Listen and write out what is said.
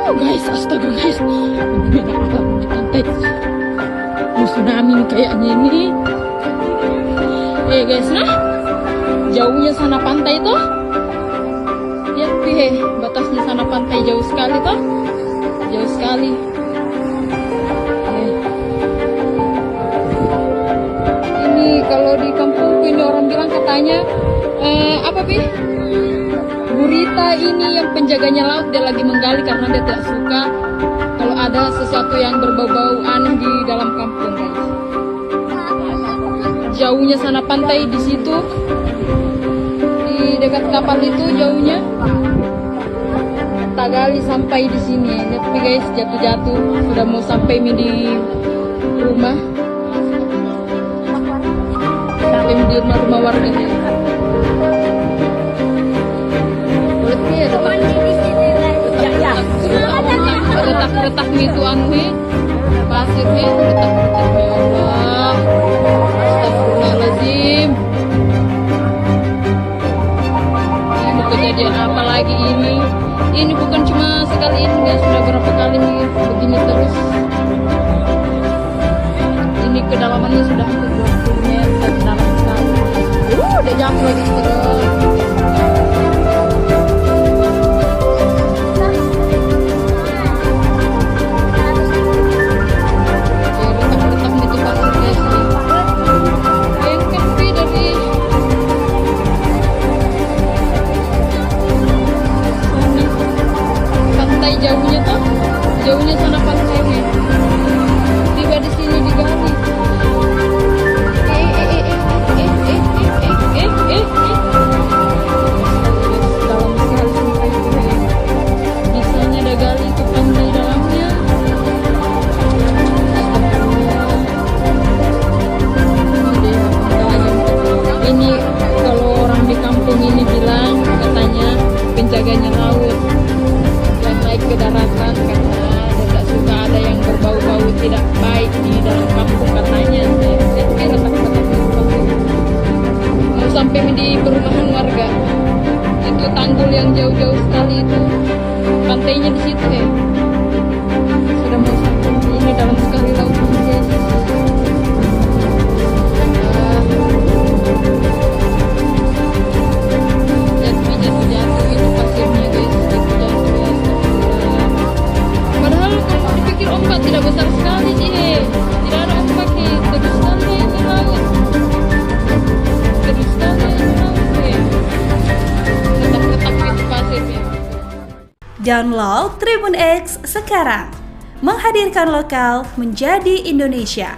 Guys, astaga guys, beda apa di pantai. Tsunami nih kayaknya ini. Guys, nah jauhnya sana pantai tuh. Lihat deh, batasnya sana pantai jauh sekali tuh, jauh sekali. Ini kalau di kampungku ini orang bilang katanya apa Pi? Gurita ini yang penjaganya laut, dia lagi menggali karena dia tidak suka kalau ada sesuatu yang berbau-bau aneh di dalam kampung guys. Jauhnya sana pantai di situ, di dekat kapal itu jauhnya. Tak gali sampai di sini. Lihat guys, jatuh-jatuh sudah mau sampai di rumah. Sampai di rumah warga nih. Retak itu anu pasir retak ya Allah, astagfirullahaladzim. Ini kejadian apa lagi ini? Ini bukan cuma sekali ini guys, sudah berapa kali nih begini terus. Ini kedalamannya sudah hampir 20 meter dalam sekali. Udah jatuh lagi terus. Jauhnya sana pantainya. Tiba di sini digali. Dalam sekali sampai itu. Bisanya ada gali itu pantai dalamnya. Ini kalau orang di kampung ini bilang katanya penjaganya laut yang naik ke daratan karena tidak suka ada yang berbau-bau tidak baik di dalam kampung katanya. Mau sampai di perumahan warga itu tanggul yang jauh-jauh sekali itu pantainya di situ ya. Sudah mau sampai ini dalam sekali lautnya. Jatuh itu pasirnya guys, jatuh. Padahal kalau dipikir ombak tidak besar sekali sih, tidak ada ombak nih, terus sekali ini laut, terus sekali ini laut, retak-retak itu pasirnya. Download Tribun X sekarang, menghadirkan lokal menjadi Indonesia.